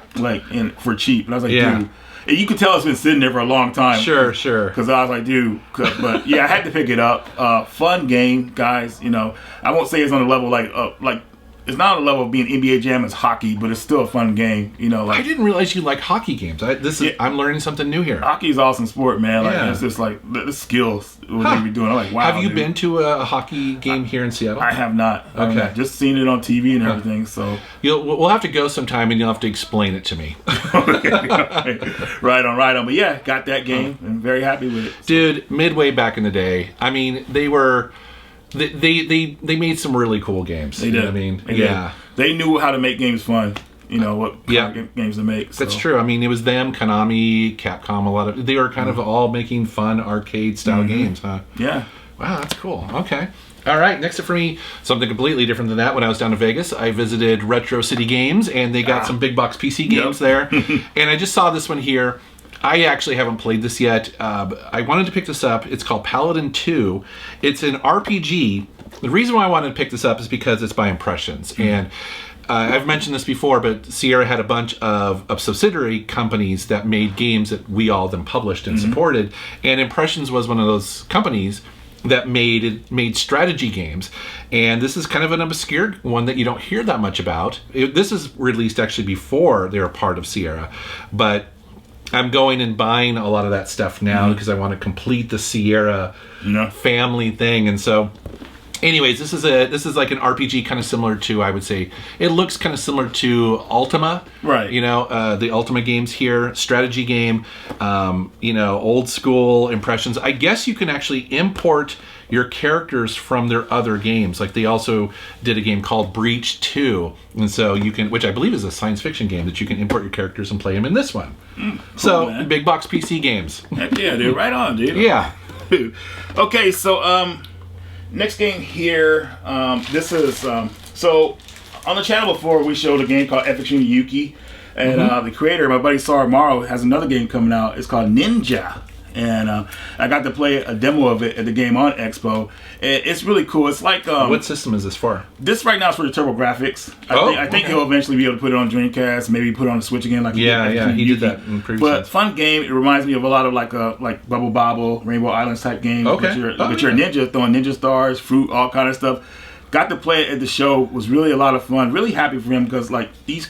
for cheap. And I was like, dude. And you could tell it's been sitting there for a long time. Sure. Because I was like, dude. But yeah, I had to pick it up. Fun game, guys. I won't say it's on the level it's not on the level of being NBA Jam as hockey, but it's still a fun game. I didn't realize you like hockey games. I'm learning something new here. Hockey is awesome sport, man. It's just like the skills what they be doing. I'm like, wow. Have you been to a hockey game here in Seattle? I have not. Okay, just seen it on TV and everything. So we'll have to go sometime, and you'll have to explain it to me. Right on. But yeah, got that game and very happy with it. So. Dude, Midway back in the day. I mean, they were. They made some really cool games. They did. I mean, they knew how to make games fun. What kind of games to make. So. That's true. I mean, it was them, Konami, Capcom. They were kind of all making fun arcade style games, huh? Yeah. Wow, that's cool. Okay. All right, next up for me, something completely different than that. When I was down in Vegas, I visited Retro City Games, and they got some big box PC games there. And I just saw this one here. I actually haven't played this yet. I wanted to pick this up. It's called Paladin 2. It's an RPG. The reason why I wanted to pick this up is because it's by Impressions. And I've mentioned this before, but Sierra had a bunch of subsidiary companies that made games that we all then published and supported. And Impressions was one of those companies that made strategy games, and this is kind of an obscure one that you don't hear that much about. This is released actually before they were part of Sierra, but I'm going and buying a lot of that stuff now because I want to complete the Sierra family thing, and so. Anyways, this is like an RPG kind of similar to, I would say, it looks kind of similar to Ultima. Right. You know, the Ultima games here, strategy game, you know, old school impressions. I guess you can actually import your characters from their other games. Like they also did a game called Breach 2. And so you can, which I believe is a science fiction game, that you can import your characters and play them in this one. Cool, so, man. Big box PC games. Heck yeah, dude. Right on, dude. Yeah. Okay, so, next game here, this is, so on the channel before we showed a game called Epic Yuki, and the creator, my buddy Sawamaro, has another game coming out. It's called Ninja, and I got to play a demo of it at the Game On Expo. It's really cool. It's like what system is this for? This right now is for the TurboGrafx. I think he'll eventually be able to put it on Dreamcast, maybe put it on the Switch again. Like he did that in previous. But fun game. It reminds me of a lot of like Bubble Bobble, Rainbow Islands type games. Okay. But you're a ninja throwing ninja stars, fruit, all kind of stuff. Got to play it at the show. Was really a lot of fun. Really happy for him because like he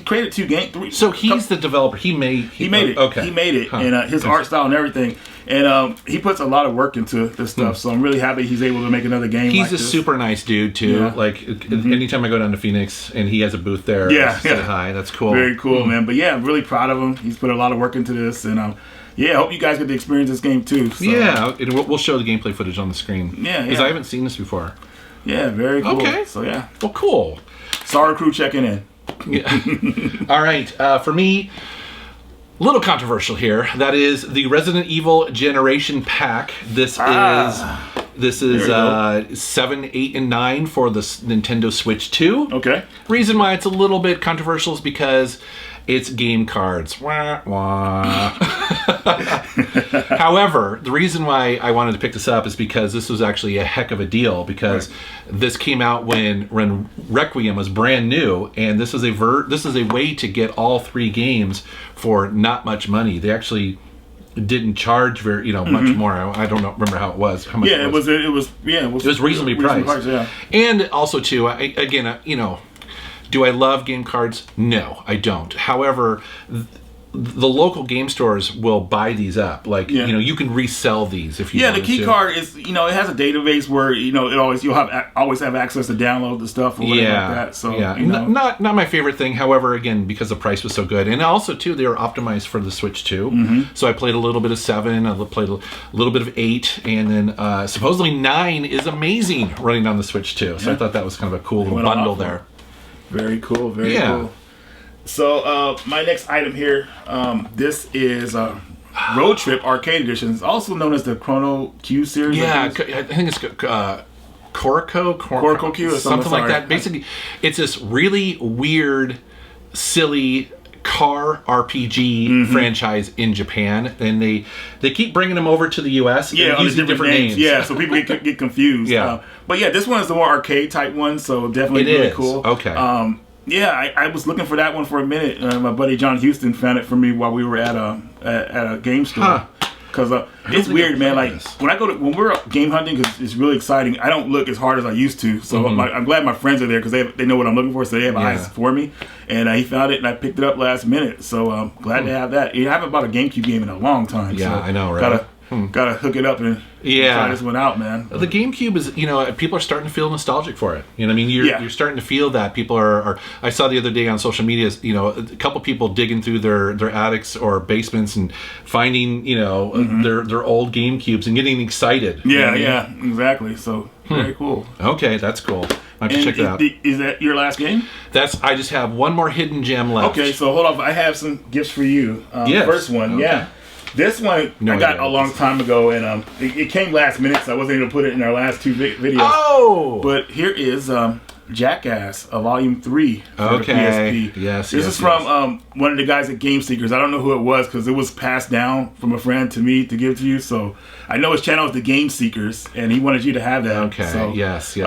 created 2 games. So he's the developer. He made it. Okay. He made it, and his art style and everything. And he puts a lot of work into this stuff. So I'm really happy he's able to make another game. He's a super nice dude too. Yeah. Like anytime I go down to Phoenix and he has a booth there, say hi. That's cool. Very cool, man. But yeah, I'm really proud of him. He's put a lot of work into this, and yeah, I hope you guys get to experience this game too. So. Yeah, we'll show the gameplay footage on the screen. Yeah, because I haven't seen this before. Yeah, very cool. Okay. So yeah. Well, cool. Sorry, crew checking in. Yeah. All right. For me, a little controversial here. That is the Resident Evil Generation Pack. This is 7, 8, and 9 for the Nintendo Switch 2. Okay. Reason why it's a little bit controversial is because it's game cards. Wah, wah. However, the reason why I wanted to pick this up is because this was actually a heck of a deal, because this came out when Requiem was brand new, and this is a way to get all 3 games for not much money. They actually didn't charge very much more. I don't remember how it was. How much it was reasonably priced. Yeah. And also too, do I love game cards? No, I don't. However, the local game stores will buy these up. Like, you can resell these if you want to. Yeah, the key card is, it has a database where, you'll always have access to download the stuff or whatever like that. So, not my favorite thing. However, again, because the price was so good. And also, too, they were optimized for the Switch 2. So I played a little bit of 7, I played a little bit of 8, and then supposedly 9 is amazing running on the Switch 2. So I thought that was kind of a cool little bundle there. Very cool, very cool. So my next item here, this is Road Trip Arcade Edition. It's also known as the Chrono Q series. Yeah, I think it's Corico Q or something like that. Basically, it's this really weird, silly car RPG franchise in Japan, and they keep bringing them over to the US using different names. Yeah, so people get confused. But yeah, this one is the more arcade type one, so definitely really cool. Okay. I was looking for that one for a minute. My buddy John Houston found it for me while we were at a game store. Because it's weird, man. Like when we're game hunting, because it's really exciting. I don't look as hard as I used to. So I'm glad my friends are there because they know what I'm looking for. So they have eyes for me. And he found it, and I picked it up last minute. So I'm glad to have that. I haven't bought a GameCube game in a long time. Yeah, so I know, right? Gotta hook it up and try this one out, man. The GameCube is, people are starting to feel nostalgic for it. You know what I mean? You're starting to feel that people are. I saw the other day on social media, a couple people digging through their attics or basements and finding, their old GameCubes and getting excited. Yeah, exactly. So very cool. Okay, that's cool. I have to check that out. Is that your last game? I just have one more hidden gem left. Okay, so hold on. I have some gifts for you. First one, okay. This one I got a long time ago, and it came last minute, so I wasn't able to put it in our last 2 videos. Oh! But here is Jackass, Volume 3 for the PSP. Yes, this is from one of the guys at Game Seekers. I don't know who it was because it was passed down from a friend to me to give to you. So I know his channel is the Game Seekers, and he wanted you to have that. Okay, so, yes.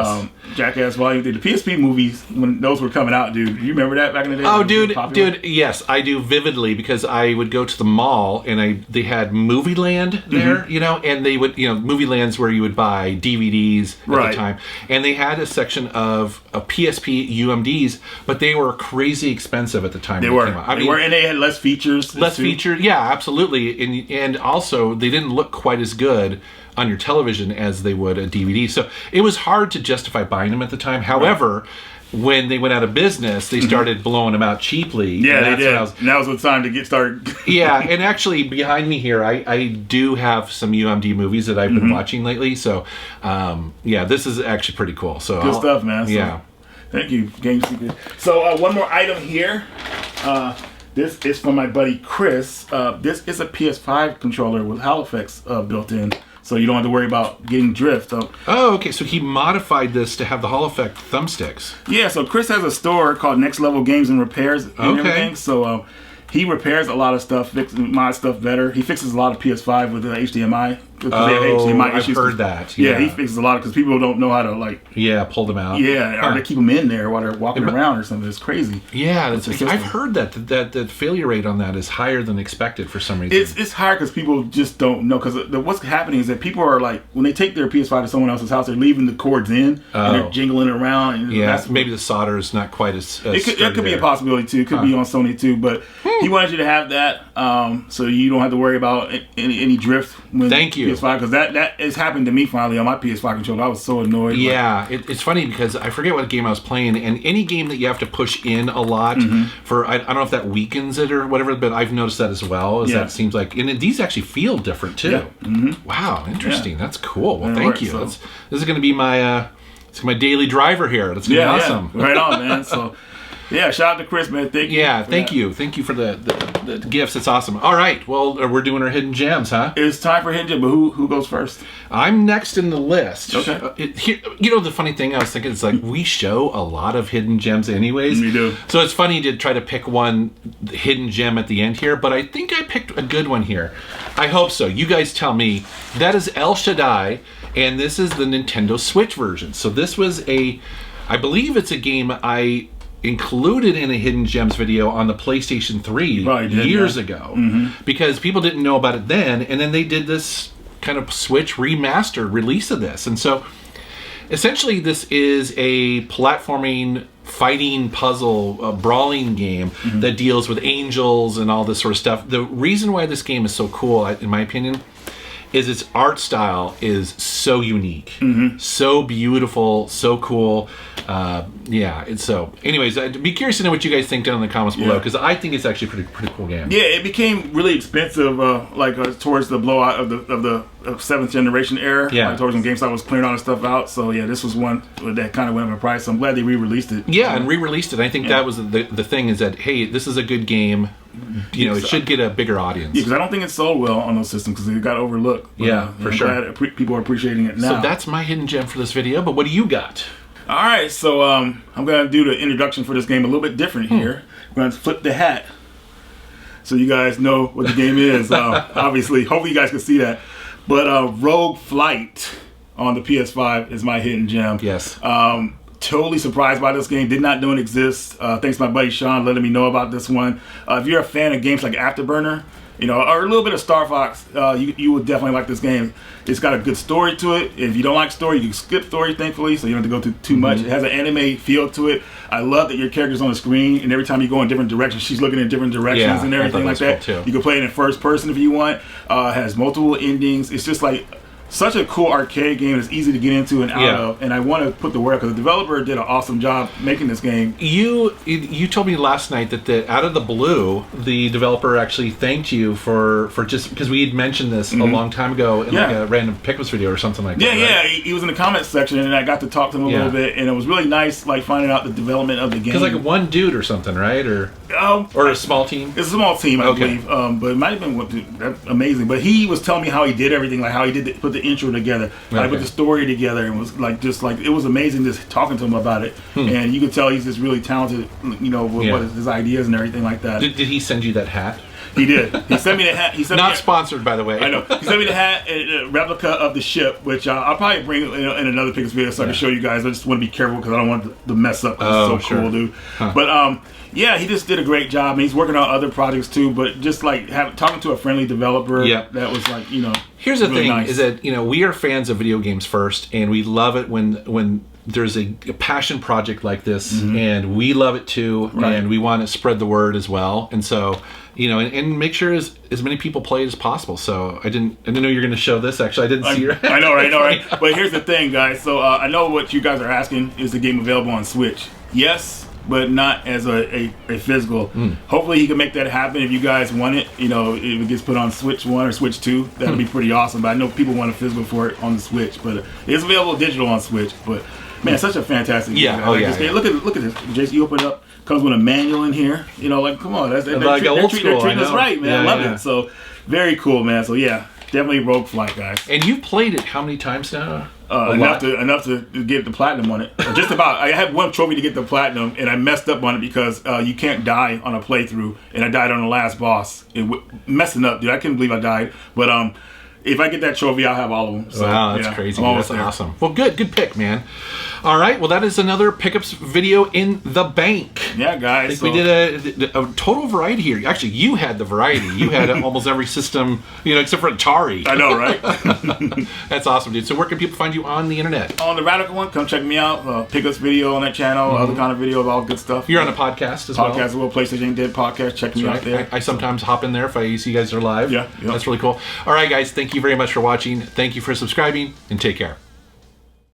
Jackass Volume 3. The PSP movies, when those were coming out, dude, you remember that back in the day? Oh, dude, yes, I do vividly because I would go to the mall and they had Movie Land there, and they would, Movie Land's where you would buy DVDs at the time. And they had a section of PSP UMDs, but they were crazy expensive at the time. They were. And they had less features. Yeah, absolutely. And also, they didn't look quite as good on your television as they would a DVD. So it was hard to justify buying them at the time. However, when they went out of business, they started blowing them out cheaply. Yeah, they did. And that was the time to get started. Yeah, and actually behind me here, I do have some UMD movies that I've been watching lately. So, this is actually pretty cool. So good stuff, man. Yeah. Thank you, Game Seeker. So one more item here. This is from my buddy Chris. This is a PS5 controller with Hall effects built in. So you don't have to worry about getting drift. Oh, okay. So he modified this to have the Hall effect thumbsticks. Yeah. So Chris has a store called Next Level Games and Repairs and everything. So he repairs a lot of stuff, fixes my stuff better. He fixes a lot of PS5 with the HDMI. I've heard that. Yeah, he fixes a lot because people don't know how to pull them out. Yeah, or to keep them in there while they're walking around or something. It's crazy. Yeah, I've heard that the failure rate on that is higher than expected for some reason. It's higher because people just don't know. Because what's happening is that people are like, when they take their PS5 to someone else's house, they're leaving the cords in and they're jingling around. And maybe the solder is not quite as it could be a possibility too. It could be on Sony too. But he wanted you to have that so you don't have to worry about any drift. Thank you. PS5, because that has happened to me finally on my PS5 controller. I was so annoyed. Yeah, it's funny because I forget what game I was playing, and any game that you have to push in a lot for, I don't know if that weakens it or whatever, but I've noticed that as well. That seems like, and these actually feel different too. Yeah. Wow, interesting. That's cool. Well, thank you. This is going to be my my daily driver here. That's going to be awesome. Yeah. Right on, man. So. Yeah, shout out to Chris, man. Thank you. Yeah, thank you. Thank you for the gifts. It's awesome. All right, well, we're doing our hidden gems, huh? It's time for hidden gem, but who goes first? I'm next in the list. Okay. The funny thing I was thinking is like we show a lot of hidden gems anyways. We do. So it's funny to try to pick one hidden gem at the end here, but I think I picked a good one here. I hope so. You guys tell me. That is El Shaddai, and this is the Nintendo Switch version. So this was I believe it's a game I included in a Hidden Gems video on the PlayStation 3 years ago because people didn't know about it then, and then they did this kind of Switch remastered release of this. And so essentially this is a platforming fighting puzzle brawling game that deals with angels and all this sort of stuff. The reason why this game is so cool, in my opinion, is its art style is so unique, so beautiful, so cool. Anyways, I'd be curious to know what you guys think down in the comments below, because I think it's actually a pretty cool game. Yeah, it became really expensive towards the blowout of the 7th generation era. Yeah. Towards when GameStop was clearing all the stuff out. So yeah, this was one that kind of went up in price. So I'm glad they re-released it. Yeah, and re-released it. I think that was the thing, is that, hey, this is a good game. It should get a bigger audience. Yeah, because I don't think it sold well on those systems because it got overlooked. But, for sure. I'm glad people are appreciating it now. So that's my hidden gem for this video, but what do you got? All right, so I'm going to do the introduction for this game a little bit different here. I'm going to flip the hat so you guys know what the game is. Obviously, hopefully you guys can see that. But Rogue Flight on the PS5 is my hidden gem. Yes. Totally surprised by this game. Did not know it exists. Thanks to my buddy Sean letting me know about this one. If you're a fan of games like Afterburner, or a little bit of Star Fox, you would definitely like this game. It's got a good story to it. If you don't like story, you can skip story, thankfully, so you don't have to go through too much. It has an anime feel to it. I love that your character's on the screen, and every time you go in different directions, she's looking in different directions and everything like that. Cool, you can play it in first person if you want. Has multiple endings. It's just like such a cool arcade game. It's easy to get into and out of, and I want to put the word because the developer did an awesome job making this game. You told me last night that out of the blue, the developer actually thanked you for just because we had mentioned this a long time ago in like a random Pickwits video or something like that. Yeah, he was in the comments section, and I got to talk to him a little bit, and it was really nice, like finding out the development of the game. Because like one dude or something, right? Or a small team. It's a small team, I believe. But it might have been that's amazing. But he was telling me how he did everything, like how he put the the intro together. I put the story together, and was like it was amazing just talking to him about it. And you could tell he's just really talented, with what his ideas and everything like that. Did he send you that hat? He did. He sent me the hat. Not sponsored, by the way. I know. He sent me the hat and a replica of the ship, which I'll probably bring in another Pickups video so I can show you guys. I just want to be careful because I don't want to mess up. It's so cool, dude. But yeah, he just did a great job. And he's working on other projects too. But just like talking to a friendly developer, that was like Here's the really thing: nice. is that we are fans of video games first, and we love it when there's a passion project like this, and we love it too, and we want to spread the word as well. And so, and make sure as many people play it as possible. So I didn't know you were going to show this. Actually, I didn't see your. I know, right? But here's the thing, guys. So I know what you guys are asking: is the game available on Switch? Yes, but not as a physical. Hopefully, he can make that happen. If you guys want it, if it gets put on Switch 1 or Switch 2, that'll be pretty awesome. But I know people want a physical for it on the Switch, but it's available digital on Switch. But man, such a fantastic game. Yeah. Look at this, Jason. You open it up, comes with a manual in here. Come on, they're treating us right, man. I love it. So very cool, man. So yeah, definitely Rogue Flight, guys. And you've played it how many times now? Enough to get the platinum on it. Just about. I had one trophy to get the platinum, and I messed up on it because you can't die on a playthrough, and I died on the last boss. Messing up, dude. I couldn't believe I died. But if I get that trophy, I'll have all of them. So, wow, that's crazy. That's awesome. Well, good pick, man. All right, well, that is another Pickups video in the bank. Yeah, guys. I think we did a total variety here. Actually, you had the variety. You had almost every system, except for Atari. I know, right? That's awesome, dude. So where can people find you on the internet? On the Radical one, come check me out. Pickups video on that channel, other kind of videos, all good stuff. You're on a podcast as well. Podcast as well, PlayStation Dead podcast. Check me out there. I sometimes hop in there if I see you guys are live. Yeah. That's really cool. All right, guys. Thank you very much for watching. Thank you for subscribing, and take care.